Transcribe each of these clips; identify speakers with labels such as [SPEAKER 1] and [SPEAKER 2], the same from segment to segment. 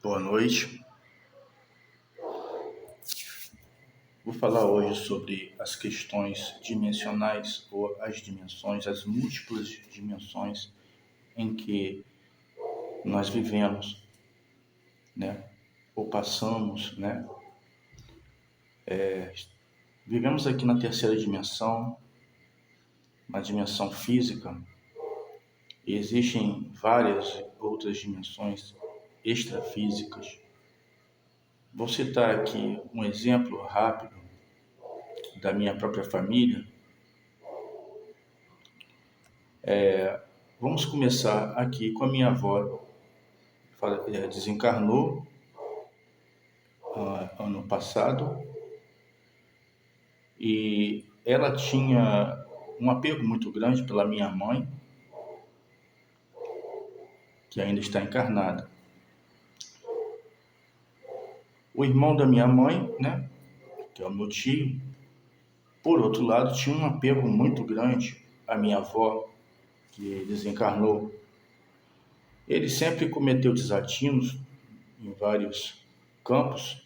[SPEAKER 1] Boa noite. Vou falar hoje sobre as questões dimensionais ou as dimensões, as múltiplas dimensões em que nós vivemos, né? Ou passamos, né? Vivemos aqui na terceira dimensão, na dimensão física, e existem várias outras dimensões extrafísicas. Vou citar aqui um exemplo rápido da minha própria família. Vamos começar aqui com a minha avó. Desencarnou ano passado e ela tinha um apego muito grande pela minha mãe, que ainda está encarnada. O irmão da minha mãe, né, que é o meu tio, por outro lado, tinha um apego muito grande à minha avó, que desencarnou. Ele sempre cometeu desatinos em vários campos,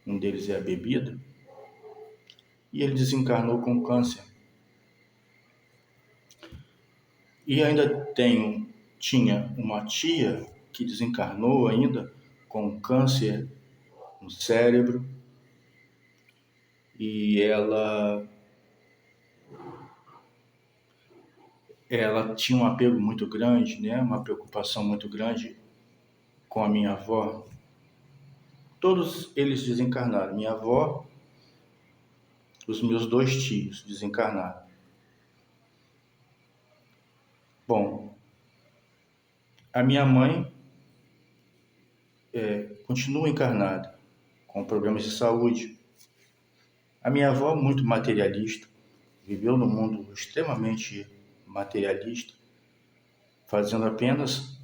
[SPEAKER 1] um deles é a bebida, e ele desencarnou com câncer. E ainda tinha uma tia que desencarnou ainda com câncer no cérebro, e ela tinha um apego muito grande, né? Uma preocupação muito grande com a minha avó. Todos eles desencarnaram. Minha avó, os meus dois tios desencarnaram. Bom, a minha mãe continua encarnada, com problemas de saúde. A minha avó, muito materialista, viveu num mundo extremamente materialista, fazendo apenas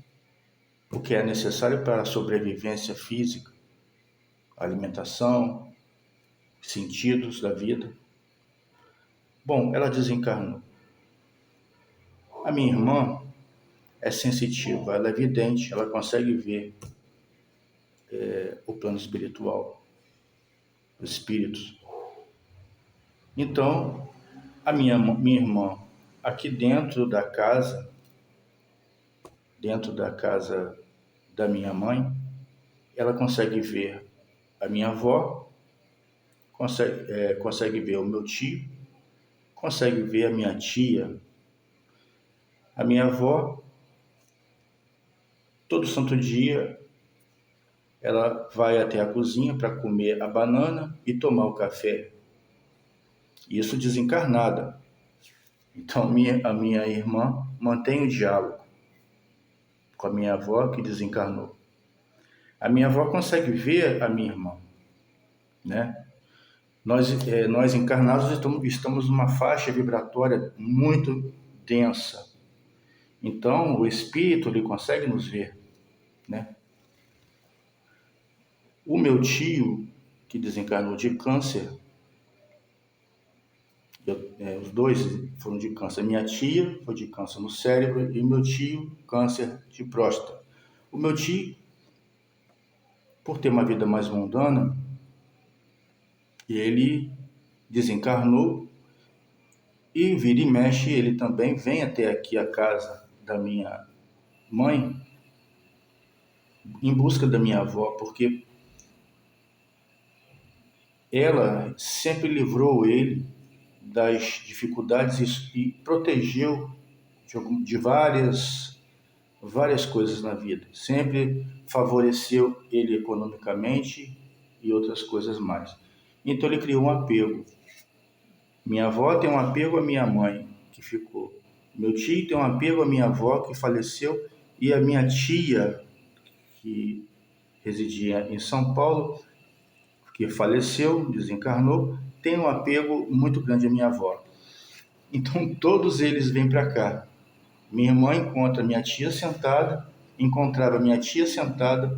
[SPEAKER 1] o que é necessário para a sobrevivência física, alimentação, sentidos da vida. Bom, ela desencarnou. A minha irmã é sensitiva, ela é vidente, ela consegue ver o plano espiritual, os espíritos. Então, a minha irmã, aqui dentro da casa da minha mãe, ela consegue ver a minha avó, consegue ver o meu tio, consegue ver a minha tia. A minha avó, todo santo dia, ela vai até a cozinha para comer a banana e tomar o café. Isso desencarnada. Então, a minha irmã mantém o diálogo com a minha avó que desencarnou. A minha avó consegue ver a minha irmã, né? Nós encarnados estamos numa faixa vibratória muito densa. Então, o espírito ele consegue nos ver, né? O meu tio, que desencarnou de câncer, os dois foram de câncer. Minha tia foi de câncer no cérebro e meu tio, câncer de próstata. O meu tio, por ter uma vida mais mundana, ele desencarnou e vira e mexe, ele também vem até aqui a casa da minha mãe em busca da minha avó, porque ela sempre livrou ele das dificuldades e protegeu de várias coisas na vida. Sempre favoreceu ele economicamente e outras coisas mais. Então ele criou um apego. Minha avó tem um apego à minha mãe, que ficou. Meu tio tem um apego à minha avó, que faleceu, e a minha tia, que residia em São Paulo, que faleceu, desencarnou, tem um apego muito grande à minha avó. Então todos eles vêm para cá. Minha irmã encontrava minha tia sentada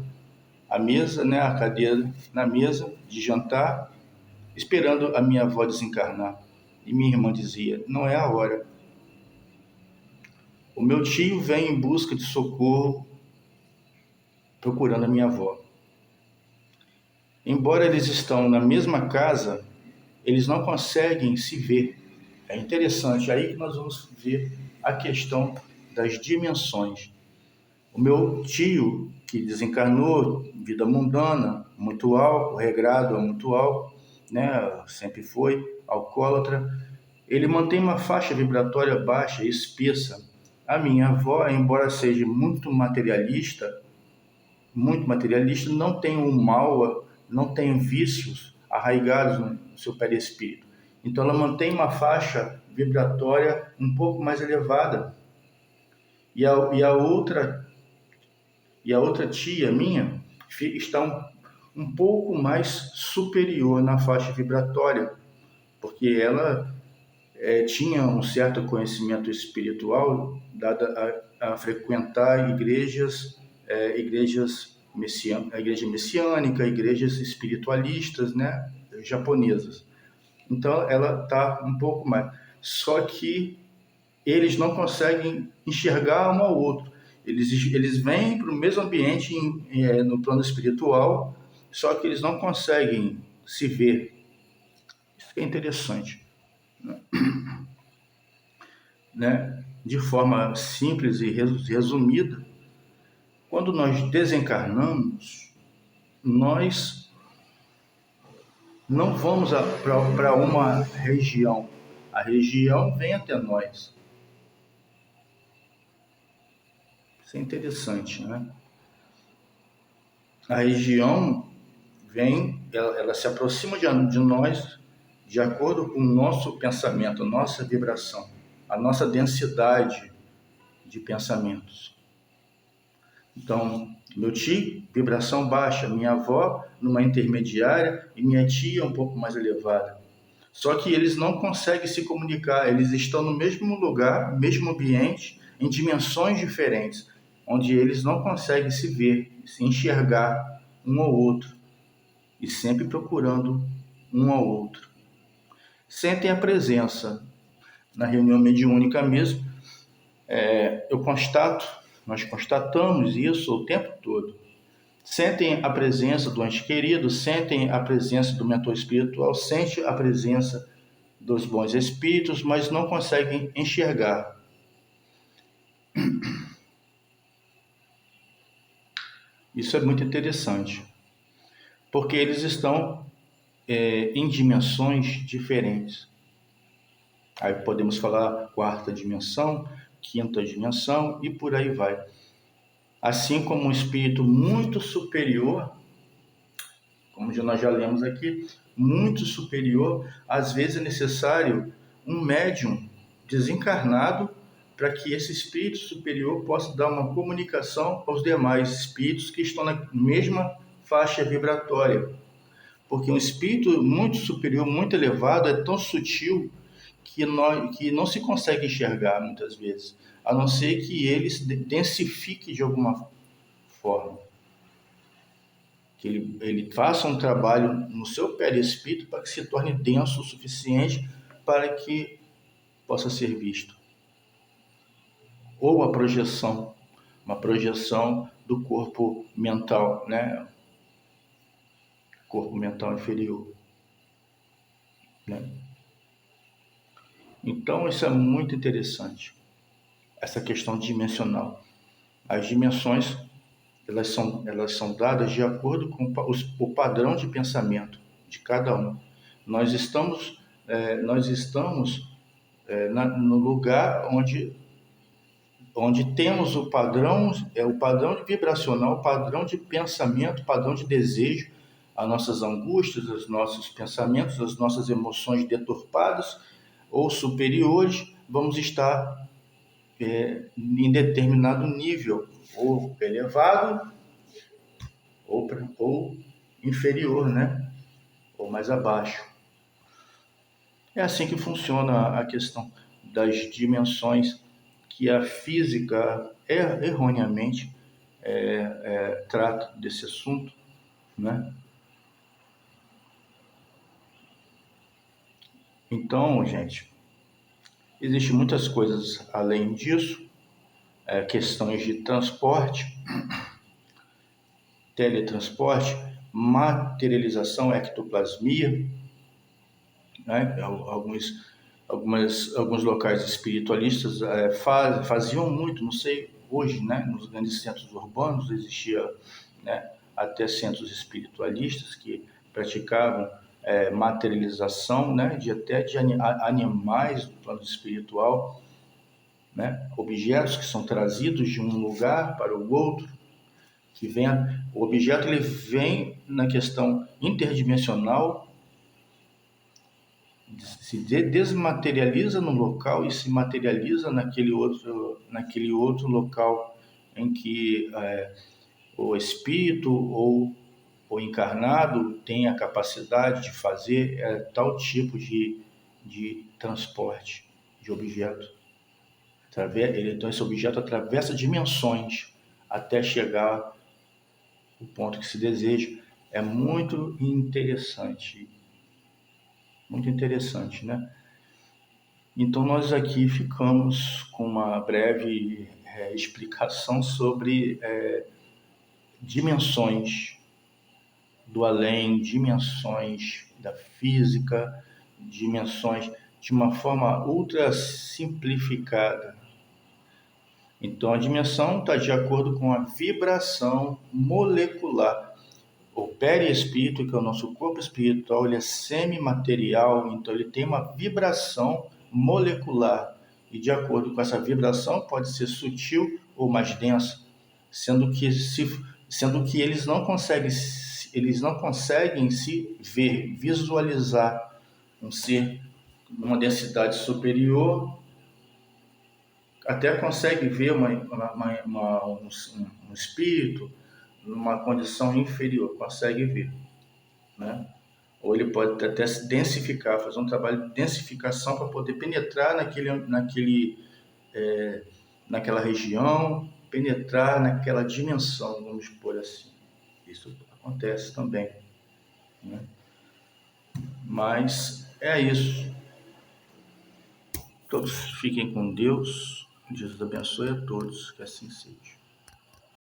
[SPEAKER 1] à mesa, né, a cadeira na mesa de jantar, esperando a minha avó desencarnar. E minha irmã dizia: não é a hora. O meu tio vem em busca de socorro, procurando a minha avó. embora eles estão na mesma casa, eles não conseguem se ver. É interessante, aí que nós vamos ver a questão das dimensões. O meu tio, que desencarnou, vida mundana, muito álcool, regrado a muito álcool, né? Sempre foi alcoólatra, ele mantém uma faixa vibratória baixa e espessa. A minha avó, embora seja muito materialista, não tem um mal, não tem vícios arraigados no seu perispírito. Então ela mantém uma faixa vibratória um pouco mais elevada. E a outra tia minha está um pouco mais superior na faixa vibratória, porque ela tinha um certo conhecimento espiritual, dada a frequentar igrejas a igreja messiânica, igrejas espiritualistas, né, japonesas. Então ela está um pouco mais. Só que eles não conseguem enxergar um ao outro. Eles vêm para o mesmo ambiente no plano espiritual, só que eles não conseguem se ver. Isso que é interessante, né? De forma simples e resumida, quando nós desencarnamos, nós não vamos para uma região. A região vem até nós. Isso é interessante, né? A região ela se aproxima de nós de acordo com o nosso pensamento, a nossa vibração, a nossa densidade de pensamentos. Então, meu tio, vibração baixa, minha avó, numa intermediária, e minha tia um pouco mais elevada. Só que eles não conseguem se comunicar, eles estão no mesmo lugar, mesmo ambiente, em dimensões diferentes, onde eles não conseguem se ver, se enxergar um ao outro, e sempre procurando um ao outro. Sentem a presença. Na reunião mediúnica mesmo, nós constatamos isso o tempo todo. Sentem a presença do ente querido, sentem a presença do mentor espiritual, sentem a presença dos bons espíritos, mas não conseguem enxergar. Isso é muito interessante, porque eles estão em dimensões diferentes. Aí podemos falar quarta dimensão, quinta dimensão e por aí vai. Assim como um espírito muito superior, como nós já lemos aqui, muito superior, às vezes é necessário um médium desencarnado para que esse espírito superior possa dar uma comunicação aos demais espíritos que estão na mesma faixa vibratória. Porque um espírito muito superior, muito elevado, é tão sutil que não se consegue enxergar muitas vezes, a não ser que ele se densifique de alguma forma. Que ele faça um trabalho no seu perispírito para que se torne denso o suficiente para que possa ser visto. Ou uma projeção do corpo mental, né? Corpo mental inferior, né? Então, isso é muito interessante, essa questão dimensional. As dimensões, elas são dadas de acordo com o padrão de pensamento de cada um. Nós estamos no lugar onde temos o padrão vibracional, o padrão de pensamento, o padrão de desejo, as nossas angústias, os nossos pensamentos, as nossas emoções deturpadas ou superiores, vamos estar em determinado nível, ou elevado, ou inferior, né? Ou mais abaixo. É assim que funciona a questão das dimensões que a física erroneamente trata desse assunto, né? Então, gente, existem muitas coisas além disso, questões de transporte, teletransporte, materialização, ectoplasmia, né? Alguns locais espiritualistas faziam muito, não sei, hoje, né? Nos grandes centros urbanos existia, né, até centros espiritualistas que praticavam materialização, né, de animais do plano espiritual, né, objetos que são trazidos de um lugar para o outro, o objeto ele vem na questão interdimensional, se desmaterializa no local e se materializa naquele outro local em que o espírito ou o encarnado tem a capacidade de fazer tal tipo de transporte de objeto. Então esse objeto atravessa dimensões até chegar ao ponto que se deseja. É muito interessante, né? Então nós aqui ficamos com uma breve explicação sobre dimensões do além, dimensões da física, dimensões de uma forma ultra simplificada. Então a dimensão está de acordo com a vibração molecular. O perispírito, que é o nosso corpo espiritual, ele é semimaterial, então ele tem uma vibração molecular. E de acordo com essa vibração, pode ser sutil ou mais densa, sendo que eles não conseguem se ver, visualizar um ser numa densidade superior, até consegue ver um espírito numa condição inferior, consegue ver, né? Ou ele pode até se densificar, fazer um trabalho de densificação para poder penetrar naquela região, penetrar naquela dimensão, vamos por assim. Isso acontece também, né? Mas é isso. Todos fiquem com Deus. Jesus abençoe a todos, que assim seja.